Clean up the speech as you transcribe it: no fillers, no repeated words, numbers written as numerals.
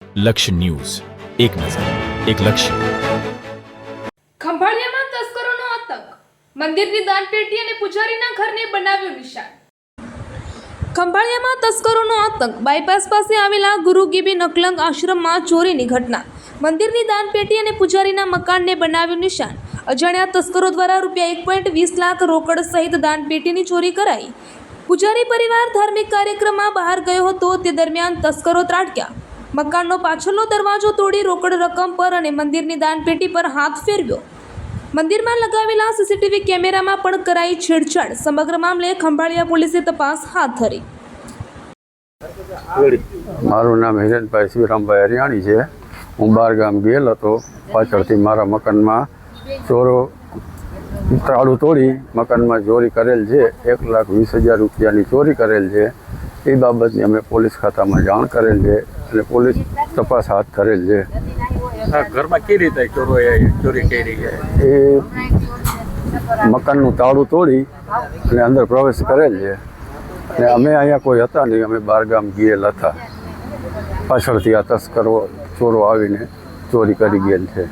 લક્ષ્ય ન્યૂઝ, એક નજર, એક લક્ષ્ય. ખંભાળિયામાં તસ્કરોનો આતંક, મંદિરની દાનપેટી અને પૂજારીના ઘરને બનાવ્યું નિશાન. ખંભાળિયામાં તસ્કરોનો આતંક, બાયપાસ પાસે આવેલા ગુરુ ગીબી નકલંગ આશ્રમમાં ચોરીની ઘટના, મંદિરની દાનપેટી અને પૂજારીના મકાનને બનાવ્યું નિશાન. અજાણ્યા તસ્કરો દ્વારા ₹1.20 લાખ રોકડ સહિત દાનપેટીની ચોરી કરાઈ. પૂજારી પરિવાર ધાર્મિક કાર્યક્રમમાં બહાર ગયો હતો તે દરમિયાન તસ્કરો ત્રાટક્યા. મકાનનો પાછળનો દરવાજો તોડી રોકડ રકમ પર અને મંદિરની દાનપેટી પર હાથ ફેરવ્યો. મંદિરમાં લગાવેલા સીસીટીવી કેમેરામાં પણ કરાઈ છેડછાડ. સમગ્ર મામલે ખંભાળિયા પોલીસે તપાસ હાથ ધરી. મારું નામ હિરેનભાઈ શિવરામભાઈ હરિયાણી છે. હું બહાર ગામ ગયેલ હતો. પાછળથી મારા મકાનમાં ચોરો તાળું તોડી મકાનમાં ચોરી કરેલ છે. ₹1,20,000 ચોરી કરેલ છે. એ બાબતની અમે પોલીસ ખાતામાં જાણ કરેલ છે અને પોલીસ તપાસ હાથ ધરેલ છે. ઘરમાં કેવી રીતે ચોરી કરી છે? એ મકાનનું તાળું તોડી અને અંદર પ્રવેશ કરેલ છે. અને અમે અહીંયા કોઈ હતા નહીં, અમે બહાર ગામ ગયેલ હતા. પાછળથી આ તસ્કરો ચોરો આવીને ચોરી કરી ગયેલ છે.